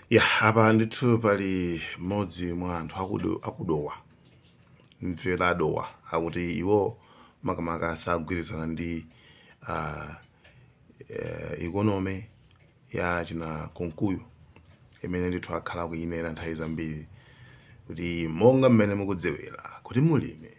Ya apa ndithu pali mmodzi mwa anthu akudowa mvera adowa akuti iwo makamaka sagwirizana ndi ah, ikonomi ya china konkuyo imene ndithu akhala kuyinena nthawi zambiri kuti monga mmene mukudziwira kuti mulimi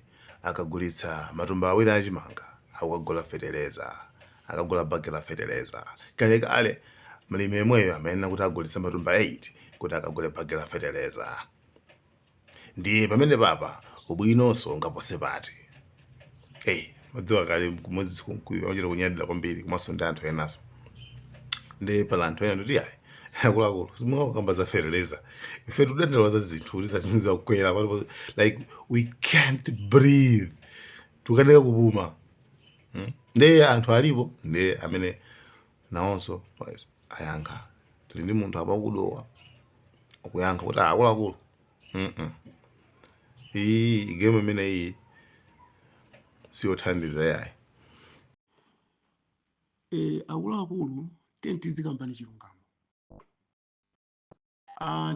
akagulitsa matumba awiri achimanga akukagula fetereza akagula bagi la fetereza kalekale mlimi yemweyo amayenera kuti agulitsa matumba 8 kuti akagule bagi la fetereza. Ndiye pamene papa ubwinonso ungapose pati madziwa kale kumodzi konkuyo amachita kunyadira kwambiri komanso ndi anthu enaso ndi pala anthu ena ndoti ayi akuluakulu simukamba za fetereza ife tudendera za zinthu kuti zatimiza kukwera like we can't breathe tukaneka kupuma. Ndi anthu alipo ndi amene nawonso ayankha tili ndi munthu apa kudowa akuyankha kuti akuluakulu iyi igame imene iyi siyothandiza yayi. Akuluakulu tiyeni tizikamba ni chilungamo.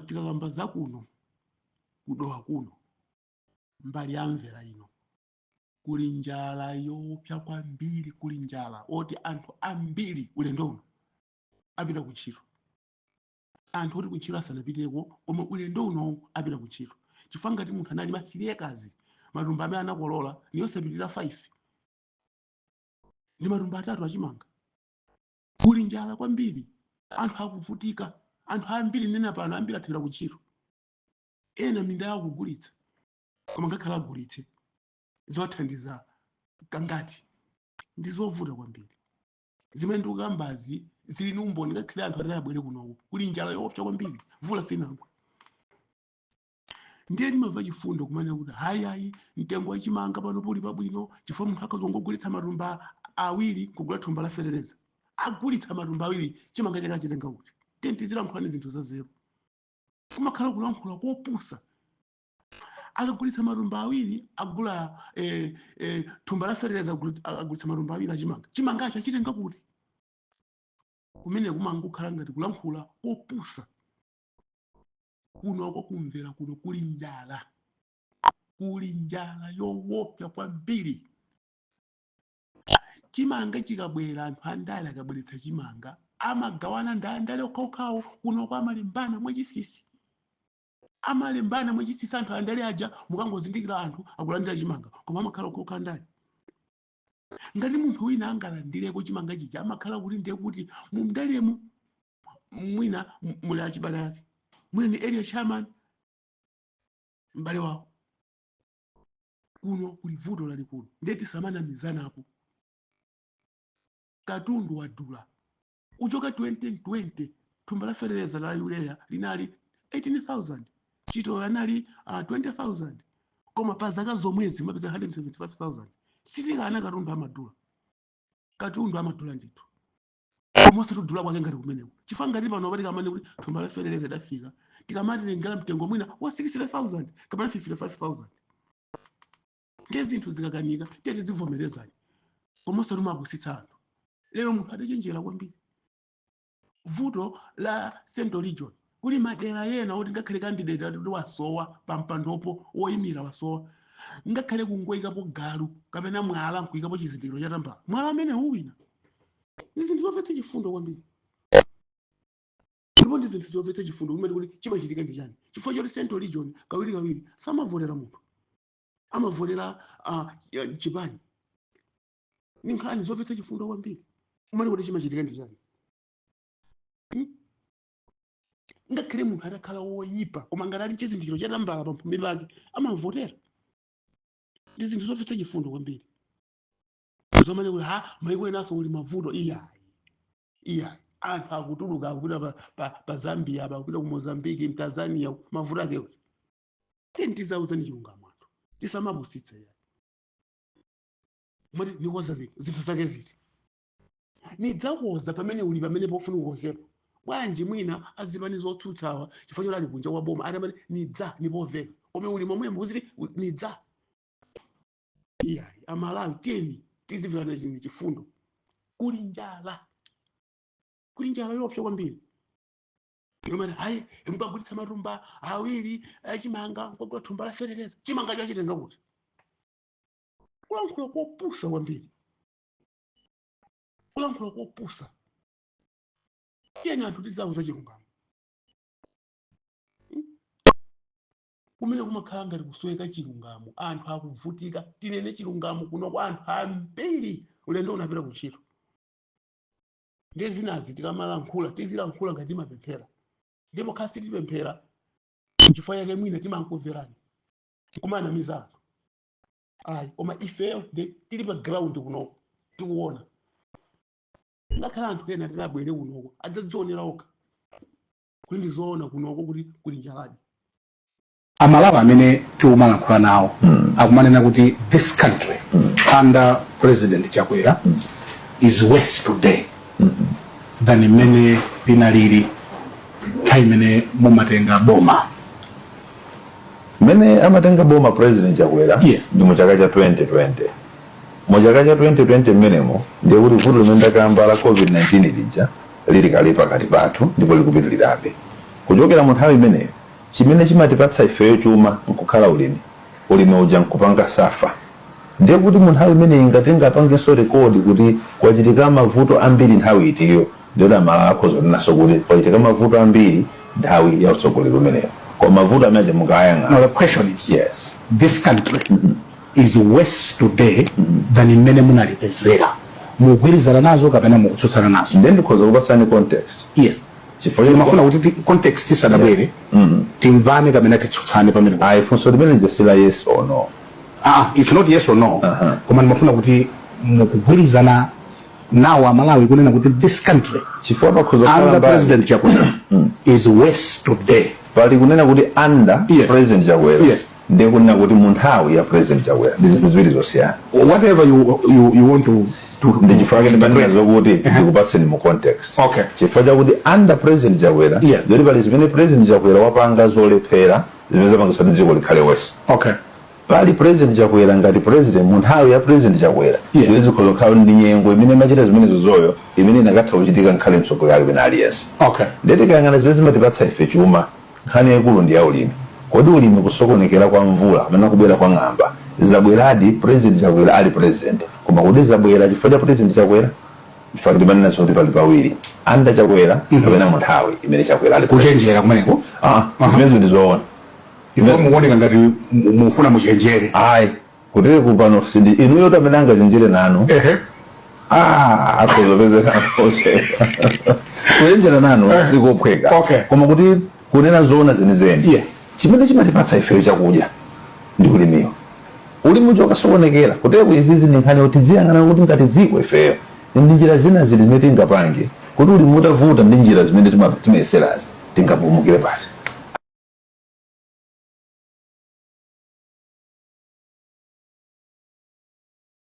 Tikakamba zakuno kudowa kuno mbali ya mvera ino kuli njala yopsa kwambiri, kuli njala oti anthu ambiri ulendo uno apita kuntchito. Anthu oti kuntchito asanapiteko koma ulendo uno apita kuntchito chifukwa ngati munthu anali ma 3 acres matumba amene anakolola niyosapitirira 5 ndi matumba 3 achimanga. Kuli njala kwambiri, anthu akuvutika, anthu ambiri nena pano ambiri athera kuntchito. Ena minda yawo kugulitsa koma ngakhala agulitse zothandiza kangati ndi zovuta kwambiri. Zimene ndikukambazi zili ni umboni ngakhale anthu atali abwere kunoku kuli njala yopsa kwambiri, mvula sinagwa. Ndiye ndimamva chifundo kumene kuti hayi mtengo wachimanga pano puli pabwino chifukwa munthu akazongogulitsa matumba awiri kugula thumba la fetereza agulitsa matumba awiri chimanga chake achitenga kuti tentizilankhulani zinthu za zero kumakhala kulankhula kopusa. Akagulitsa matumba awiri agula thumba la fetereza agulitsa matumba awiri achimanga chimanga acho achitenga kuti kumene kumangokhala ngati kulankhula kopusa. Kuno kumvera kuno kuli njala yoopsa kwambiri. Chimanga chikabwera anthu andale akabweretsa chimanga amagawana ndale okhaokhawo kuno kwa amalembana mwachisisi anthu andale aja mukangozindikira anthu akulandira chimanga koma amakhala okhaokha ndale. Ngati munthu wina angalandireko chimanga chija amakhala kuti ndiye kuti mu mdalemu mwina muli achibale ake mwina ni area chairman m'bale wawo. Kuno kuli vuto lalikulu ndiye tisamanamizanapo. Katundu wadula uchoka 2020 thumba la fetereza la urea linali 18,000 chito yanali 20,000 koma pa zaka zomwezi mapeza 175,000 sitikana katundu amadula ndithu komanso tudula kwake ngati kumeneko chifukwa ngati pano pati kamane kuti thumba la fetereza idafika tikamati lingala mtengo mwina wa 63,000 kapena 55,000 ndiye zinthu zikakanika tiye tizivomerezani komanso timapusitsa anthu. Lero munthu adachenjera kwambiri. Vuto la Central Region kuli madera yena oti ngakhale candidate ati wasowa pampandopo woyimira wasowa ngakhale kungoyikapo galu kapena mwala nkuyikapo chizindikiro cha tambala mwala amene uwina. Ndi zinthu zomvetsa chifundo kwambiri. Ndipo ndi zinthu zomvetsa chifundo kumene kuti chimachitika ndi chani chifukwa choti Central Region kawirikawiri samavotera munthu amavotera chipani. Ni nkhani zomvetsa chifundo kwambiri kumene kuti chimachitika ndi chani. Ngakhale munthu atakhala woyipa koma ngati ali chizindikiro cha tambala pamphumi pake amavotera. Ndi zinthu zomvetsa chifundo kwambiri zomene kuti maiko enaso uli mavuto iyayi anthu akutuluka akupita pa Zambia akupita ku Mozambique mTanzania mavuto ake kuti tiyeni tizauzani chilungamo anthu tisamapusitsa iyayi. Mwati nikoza zinthu zake ziti nidzakoza pamene uli pamene pofuna kukozepo bwanji mwina azipani zotsutsawa chifukwa choti ali kunja kwa boma atamati nidza nipoveka kome uli momwe muziti nidza iyayi. Amalawi tiyeni tizimvirana chini chifundo. Kuli njala yopsa kwambiri. yomwe hayi mukagulitsa matumba awiri achimanga mukagula thumba la fereleza chimanga chachitenga kuti kulankhula kopusa kwambiri kulankhula kopusa tiyeni anthu tizawu za chilungamo kumene kumakhala ngati kusweka chilungamo anthu akuvutika tinene chilungamo kuno kwa anthu ambiri ulendo unapita kuntchito ngezinazi tikamalankhula tizilankhula ngati timapemphera ndipo khasi sitipemphera chifukwa yake mwina timankumverani kumanamiza anthu ayi koma ifeyo tili pa ground kunoko tikuona ngakhala anthu ena tinabwere kunoko adzadzionera okha kuti ndizoona kunoko kuti kuli njaladi Amalawi amene tiumalankhula nawo akumanena kuti this country under President Chakwera is worse today than imene pinalili imene mumatenga boma. Mene amatenga boma President Chakwera ndi mu chaka cha 2020. Mu chaka cha 2020 menemo ndiye kuti vuto limene kambala COVID-19 lija lili kalipa kati pathu ndipo likupitirirabe. Kuchokera mu nthawi imeneyo chimene chimatipatsa ifeyo chuma nkukhala ulimi uja nkupanga safa. Ndiye kuti mu nthawi imeneyi ngatenga apangenso rekodi kuti kwachitika mavuto ambiri nthawi itiyo ndiyo amala akhoza naso kuti kwachitika mavuto ambiri nthawi ya utsogoleri umeneyo. Kwa mavuto amene mukayanga. Now the question is, yes, this country is worse today than imene munalipezera. Mugwirizana nazo kapena mukutsutsana nazo. Then because kupasani context. Yes. Mafuna kuti context tisadabwere timvane kapena titsutsane pamene. Ifunso limene jasila yes or no. It's not yes or no. Koma mafuna kuti mukugwirizana nawo Amalawi kunena kuti this country under President Chakwera is worse today. Pali kunena kuti under President Chakwera. Yes. Ndiye kunena kuti mu nthawi ya President Chakwera. Ndizinthu zosiyana. Whatever you want to ndijifake ndibanizo kuti ndikupatseni mu context. Okay. Chifukwa kuti under President Chakwera zili pali zimene President Chakwera wapanga zolephera zimene zapangisa kuti dziko likhale worse. Okay. Pali President Chakwera ngati president mu nthawi ya President Chakwera zili kukhala ndi nyengo imene machita zimene zozoyo imene inakatha kuchitika nkhale mtsogoleri wina aliyense. Okay. Ndeti kayang'ana zimene zimatipatsa ife chuma nkhani yaikulu ndi ya ulimi. Kodi ulimi kusokonekera kwa mvula amene kubwera kwa ng'amba zabweradi President Chakwera ali president koma kuti zabwera chifukwa cha President Chakwera chifukwa kuti manena zoti pali pawiri under Chakwera kapena mu nthawi imene Chakwera ali kuchenjera kumeneko. zimene ndizoona Ifo muoneka ngati mufuna muchenjere. Kuti kupano sindi inuyo tamene angachenjere nanu. Akozopezeka kose. Kuchenjera nanu sikophweka. Koma kuti kunena zoona zenizeni. Chimene chimatipatsa ifeyo chakudya ndi ulimiyo. Ulimi uja ukasokonekera kuteko izizi ndi nkhani kuti dziyang'ana kuti ngati dziko ifeyo ndi njira zina zili zimene tingapange kuti ulimi utavuta ndi njira zimene timayeserazi tingapumukire pasi.